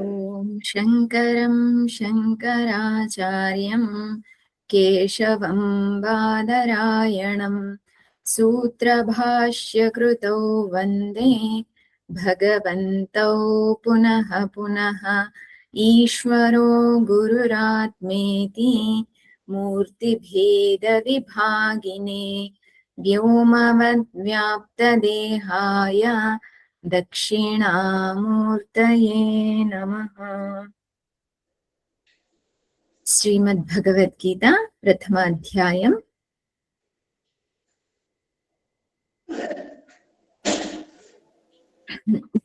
ఓం శంకరం శంకరాచార్యం కేశవం బాదరాయణం సూత్రభాష్యకృతౌ వందే భగవంతౌ పునః పునః ఈశ్వరో గురురాత్మేతి మూర్తిభేద విభాగినే వ్యోమవద్వ్యాప్తదేహాయ దక్షిణామూర్తయే నమః. శ్రీమద్భగవద్గీత ప్రథమ అధ్యాయం.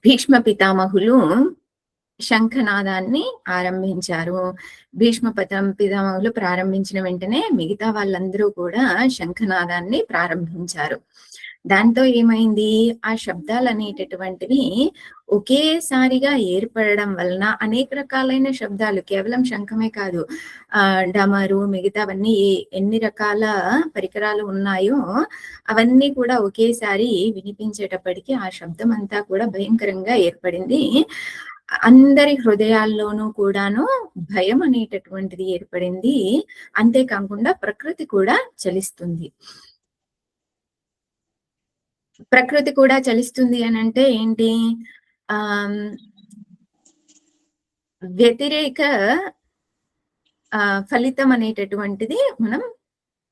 భీష్మ పితామహులు శంఖనాదాన్ని ఆరంభించారు. భీష్మ పితామహులు ప్రారంభించిన వెంటనే మిగతా వాళ్ళందరూ కూడా శంఖనాదాన్ని ప్రారంభించారు. దాంతో ఏమైంది, ఆ శబ్దాలు అనేటటువంటివి ఒకేసారిగా ఏర్పడడం వలన అనేక రకాలైన శబ్దాలు, కేవలం శంఖమే కాదు, డమరు, మిగతావన్నీ ఎన్ని రకాల పరికరాలు ఉన్నాయో అవన్నీ కూడా ఒకేసారి వినిపించేటప్పటికీ ఆ శబ్దం అంతా కూడా భయంకరంగా ఏర్పడింది. అందరి హృదయాల్లోనూ కూడాను భయం అనేటటువంటిది ఏర్పడింది. అంతేకాకుండా ప్రకృతి కూడా చలిస్తుంది. ప్రకృతి కూడా చలిస్తుంది అని అంటే ఏంటి, వ్యతిరేక ఫలితం అనేటటువంటిది మనం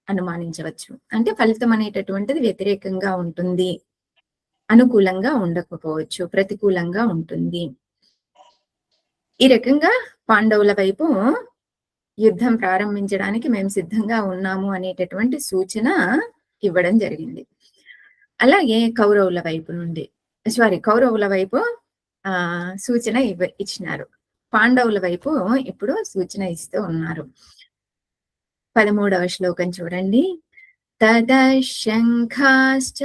అనుమానించవచ్చు. అంటే ఫలితం అనేటటువంటిది వ్యతిరేకంగా ఉంటుంది, అనుకూలంగా ఉండకపోవచ్చు, ప్రతికూలంగా ఉంటుంది. ఈ రకంగా పాండవుల వైపు యుద్ధం ప్రారంభించడానికి మేము సిద్ధంగా ఉన్నాము అనేటటువంటి సూచన ఇవ్వడం జరిగింది. అలాగే కౌరవుల వైపు సూచన ఇచ్చినారు. పాండవుల వైపు ఇప్పుడు సూచన ఇస్తూ ఉన్నారు. 13వ శ్లోకం చూడండి. తదశంఖాశ్చ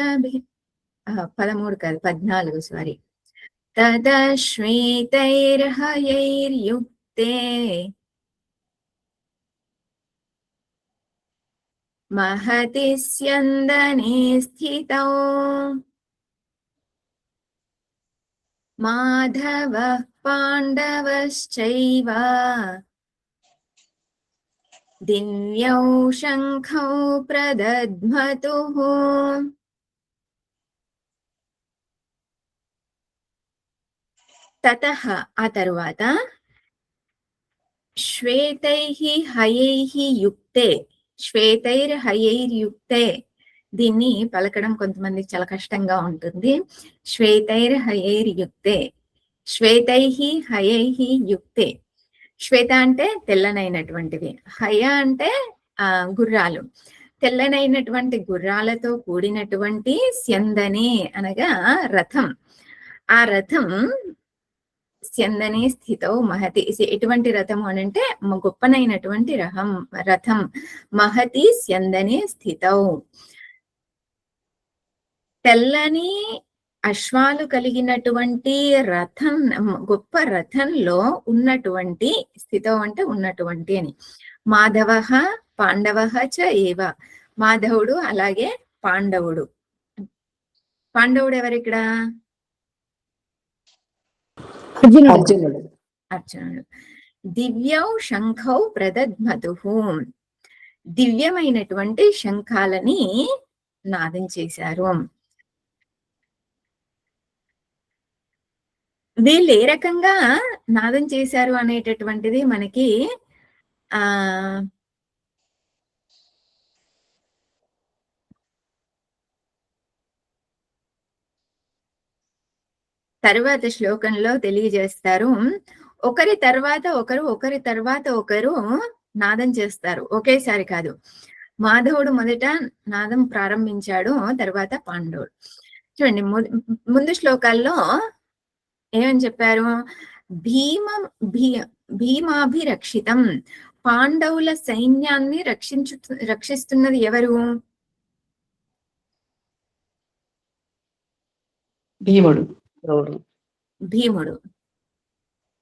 13 కాదు 14 తదశ్వేతైర్హయైర్యుక్తే మహతి స్యందనే స్థితౌ మాధవః పాండవశ్చైవ దివ్యౌ శంఖౌ ప్రదధ్మతుః. తతః ఆ తరువాత శ్వేతైః హయైః యుక్తే, శ్వేతైర్హయైర్యుక్తే, దీన్ని పలకడం కొంతమందికి చాలా కష్టంగా ఉంటుంది. శ్వేతైర్హయైర్యుక్తే, శ్వేతైః హయైః యుక్తే. శ్వేత అంటే తెల్లనైనటువంటివి, హయ అంటే గుర్రాలు, తెల్లనైనటువంటి గుర్రాలతో కూడినటువంటి స్యందనే అనగా రథం. ఆ రథం స్యందనే స్థితౌ మహతి, ఎటువంటి రథము అనంటే గొప్పనైనటువంటి రథం. మహతి స్యందనే స్థితౌ, తెల్లని అశ్వాలు కలిగినటువంటి రథం, గొప్ప రథంలో ఉన్నటువంటి, స్థితౌ అంటే ఉన్నటువంటి అని. మాధవః పాండవః చ ఏవ, మాధవుడు అలాగే పాండవుడు. పాండవుడు ఎవరిక్కడ? అర్జునుడు. దివ్యౌ శంఖౌ ప్రదధ్మతుః, దివ్యమైనటువంటి శంఖాలని నాదం చేశారు. వీళ్ళు ఏ రకంగా నాదం చేశారు అనేటటువంటిది మనకి తరువాత శ్లోకంలో తెలియజేస్తారు. ఒకరి తర్వాత ఒకరు నాదం చేస్తారు, ఒకేసారి కాదు. మాధవుడు మొదట నాదం ప్రారంభించాడు, తర్వాత పాండవుడు. చూడండి, ముందు శ్లోకాల్లో ఏమని చెప్పారు? భీమాభిరక్షితం, పాండవుల సైన్యాన్ని రక్షిస్తున్నది ఎవరు? భీముడు.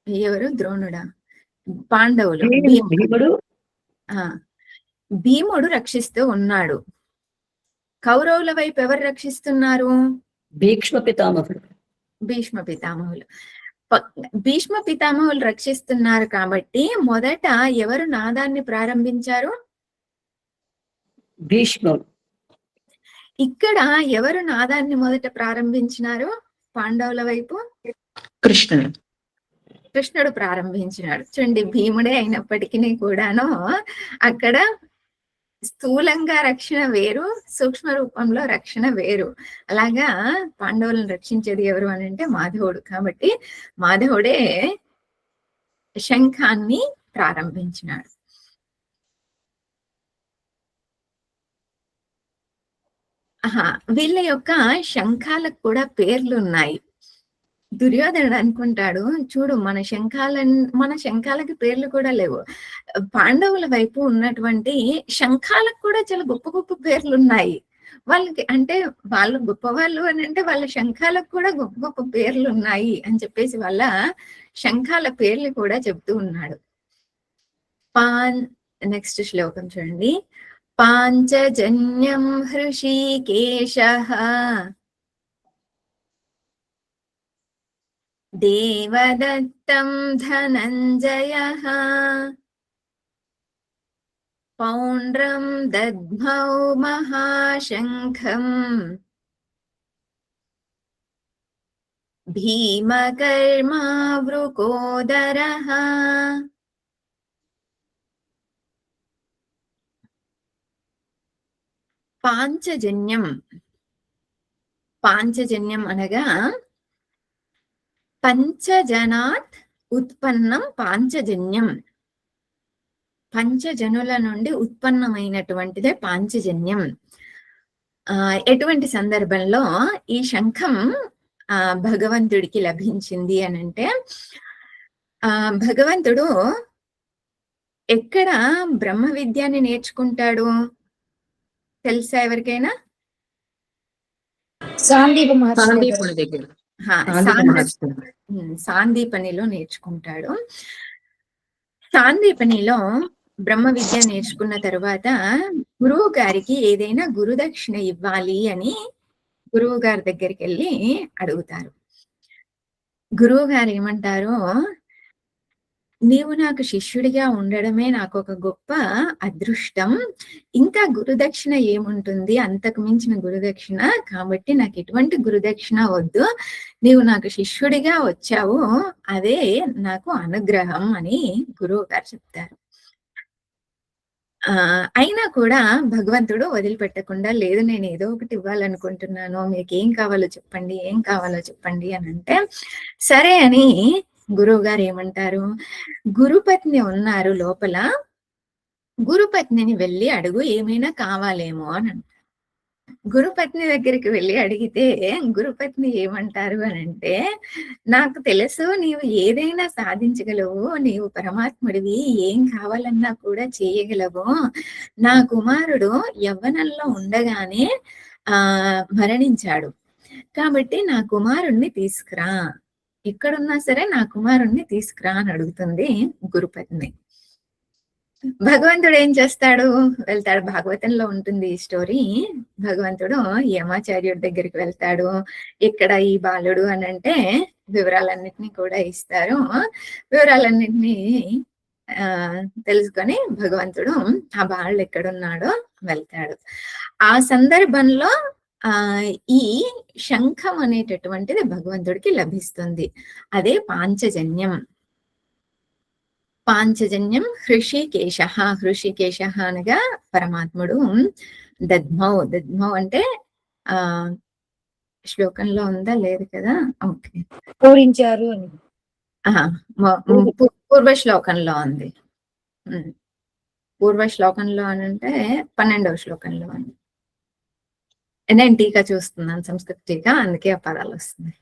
ఎవరు? ద్రోణుడా? పాండవులు. భీముడు రక్షిస్తూ ఉన్నాడు. కౌరవుల వైపు ఎవరు రక్షిస్తున్నారు? భీష్మ పితామహులు. భీష్మ పితామహులు రక్షిస్తున్నారు కాబట్టి మొదట ఎవరు నాదాన్ని ప్రారంభించారు? భీష్ముడు. ఇక్కడ ఎవరు నాదాన్ని మొదట ప్రారంభించినారు? పాండవుల వైపు కృష్ణుడు ప్రారంభించినాడు. చూడండి, భీముడే అయినప్పటికీ కూడాను అక్కడ స్థూలంగా రక్షణ వేరు, సూక్ష్మ రూపంలో రక్షణ వేరు. అలాగా పాండవులను రక్షించేది ఎవరు అని అంటే మాధవుడు. కాబట్టి మాధవుడే శంఖాన్ని ప్రారంభించినాడు. వీళ్ళ యొక్క శంఖాలకు కూడా పేర్లు ఉన్నాయి. దుర్యోధనుడు అనుకుంటాడు, చూడు మన శంఖాలకి పేర్లు కూడా లేవు. పాండవుల వైపు ఉన్నటువంటి శంఖాలకు కూడా చాలా గొప్ప గొప్ప పేర్లు ఉన్నాయి. వాళ్ళకి అంటే వాళ్ళు గొప్పవాళ్ళు అని అంటే వాళ్ళ శంఖాలకు కూడా గొప్ప గొప్ప పేర్లు ఉన్నాయి అని చెప్పేసి వాళ్ళ శంఖాల పేర్లు కూడా చెప్తూ ఉన్నాడు. నెక్స్ట్ శ్లోకం చూడండి. పాంచజన్యం హృషీకేశః దేవదత్తం ధనంజయః పౌండ్రం దద్మౌ మహాశంఖం భీమకర్మా వృకోదరః. పాంచజన్యం, పాంచజన్యం అనగా పంచజనాత్ ఉత్పన్నం పాంచజన్యం. పంచజనుల నుండి ఉత్పన్నమైనటువంటిదే పాంచజన్యం. ఎటువంటి సందర్భంలో ఈ శంఖం భగవంతుడికి లభించింది అని అంటే, భగవంతుడు ఎక్కడ బ్రహ్మ విద్యాన్ని నేర్చుకుంటాడు తెలుసా ఎవరికైనా? సాందీపనిలో నేర్చుకుంటాడు. సాందీపనిలో బ్రహ్మ విద్య నేర్చుకున్న తర్వాత గురువు గారికి ఏదైనా గురుదక్షిణ ఇవ్వాలి అని గురువు గారి దగ్గరికి వెళ్ళి అడుగుతారు. గురువు గారు ఏమంటారు, నీవు నాకు శిష్యుడిగా ఉండడమే నాకు ఒక గొప్ప అదృష్టం, ఇంకా గురుదక్షిణ ఏముంటుంది, అంతకు మించిన గురుదక్షిణ, కాబట్టి నాకు ఎటువంటి గురుదక్షిణ వద్దు, నీవు నాకు శిష్యుడిగా వచ్చావు, అదే నాకు అనుగ్రహం అని గురువు గారు చెప్తారు. అయినా కూడా భగవంతుడు వదిలిపెట్టకుండా, లేదు నేను ఏదో ఒకటి ఇవ్వాలనుకుంటున్నాను, మీకు ఏం కావాలో చెప్పండి, ఏం కావాలో చెప్పండి అని అంటే, సరే అని గురువు గారు ఏమంటారు, గురుపత్ని ఉన్నారు లోపల, గురుపత్నిని వెళ్ళి అడుగు, ఏమైనా కావాలేమో అని అంటారు. గురుపత్ని దగ్గరికి వెళ్ళి అడిగితే గురుపత్ని ఏమంటారు అని అంటే, నాకు తెలుసు నీవు ఏదైనా సాధించగలవు, నీవు పరమాత్ముడివి, ఏం కావాలన్నా కూడా చేయగలవు, నా కుమారుడు యవ్వనంలో ఉండగానే మరణించాడు, కాబట్టి నా కుమారుణ్ణి తీసుకురా, ఎక్కడున్నా సరే నా కుమారుణ్ణి తీసుకురా అని అడుగుతుంది గురుపత్ని. భగవంతుడు ఏం చేస్తాడు, వెళ్తాడు. భాగవతంలో ఉంటుంది ఈ స్టోరీ. భగవంతుడు యమాచార్యుడి దగ్గరికి వెళ్తాడు. ఇక్కడ ఈ బాలుడు అని అంటే వివరాలన్నిటినీ కూడా ఇస్తారు. వివరాలన్నిటినీ తెలుసుకొని భగవంతుడు ఆ బాలుడు ఎక్కడున్నాడో వెళ్తాడు. ఆ సందర్భంలో ఈ శంఖం అనేటటువంటిది భగవంతుడికి లభిస్తుంది. అదే పాంచజన్యం. పాంచజన్యం హృషికేశ. హృషికేశ అనగా పరమాత్ముడు. దద్మౌ, దద్మౌ అంటే శ్లోకంలో ఉందా, లేదు కదా, ఓకే, పూరించారు అని పూర్వ శ్లోకంలో ఉంది. పూర్వ శ్లోకంలో అని అంటే 12వ శ్లోకంలో ఉంది. నేను టీకా చూస్తున్నాను, సంస్కృత టీకా, అందుకే ఆ పదాలు వస్తున్నాయి.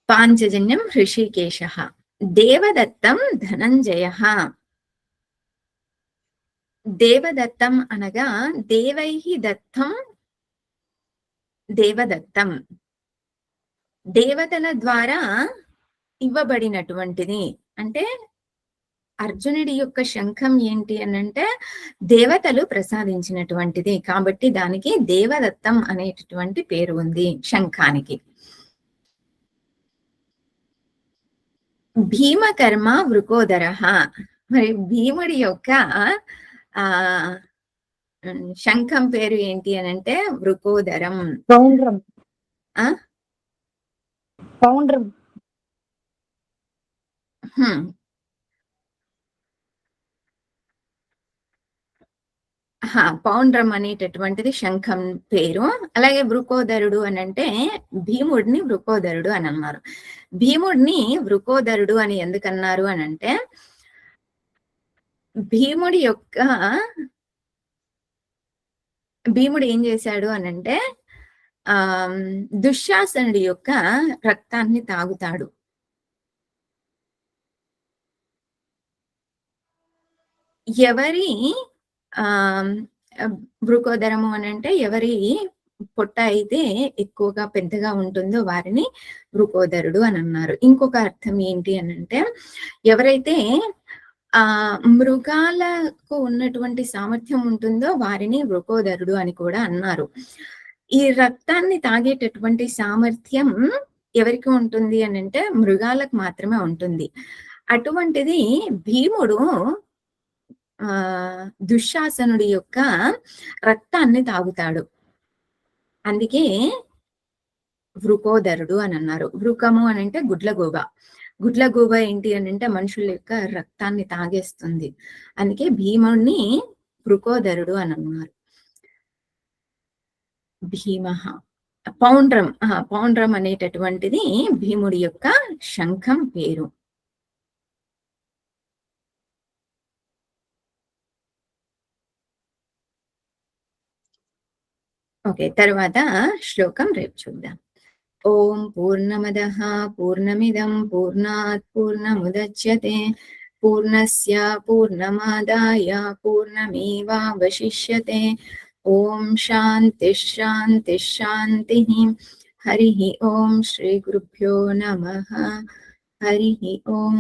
పాంచజన్యం హృషికేశ దేవదత్తం ధనంజయ. దేవదత్తం అనగా దేవైహి దత్తం, దేవదత్తం దేవతల ద్వారా ఇవ్వబడినటువంటిది. అంటే అర్జునుడి యొక్క శంఖం ఏంటి అనంటే దేవతలు ప్రసాదించినటువంటిది, కాబట్టి దానికి దేవదత్తం అనేటటువంటి పేరు ఉంది శంఖానికి. భీమకర్మ వృకోదరః. మరి భీముడి యొక్క ఆహ్, శంఖం పేరు ఏంటి అనంటే వృకోదరం. పౌండ్రం. ఆ! పౌండ్రం. హ్మ్. పౌండ్రం అనేటటువంటిది శంఖం పేరు. అలాగే వృకోదరుడు అనంటే భీముడిని వృకోదరుడు అనన్నారు. భీముడిని వృకోదరుడు అని ఎందుకన్నారు అనంటే భీముడి యొక్క భీముడు ఏం చేశాడు అనంటే దుశ్శాసనుడి యొక్క రక్తాన్ని తాగుతాడు. ఎవరి ఆహ్, వృకోదరము అనంటే ఎవరి పొట్ట అయితే ఎక్కువగా పెద్దగా ఉంటుందో వారిని వృకోదరుడు అని అన్నారు. ఇంకొక అర్థం ఏంటి అనంటే ఎవరైతే మృగాలకు ఉన్నటువంటి సామర్థ్యం ఉంటుందో వారిని వృకోదరుడు అని కూడా అన్నారు. ఈ రక్తాన్ని తాగేటటువంటి సామర్థ్యం ఎవరికి ఉంటుంది అనంటే మృగాలకు మాత్రమే ఉంటుంది. అటువంటిది భీముడు దుశ్శాసనుడి యొక్క రక్తాన్ని తాగుతాడు. అందుకే వృకోదరుడు అని అన్నారు. వృకము అనంటే గుడ్లగూబ. గుడ్లగూబ ఏంటి అనంటే మనుషుల యొక్క రక్తాన్ని తాగేస్తుంది. అందుకే భీముడిని వృకోదరుడు అని అన్నారు. భీమః పౌండ్రం. పౌండ్రం అనేటటువంటిది భీముడి యొక్క శంఖం పేరు. ఓకే. తర్వాత శ్లోకం రేపు చూద్దాం. ఓం పూర్ణమదః పూర్ణమిదం పూర్ణాత్ పూర్ణముదచ్యతే పూర్ణస్య పూర్ణమాదాయ పూర్ణమేవావశిష్యతే. ఓం శాంతిః శాంతిః శాంతిః. హరిః ఓం శ్రీ గురుభ్యో నమః. హరిః ఓం.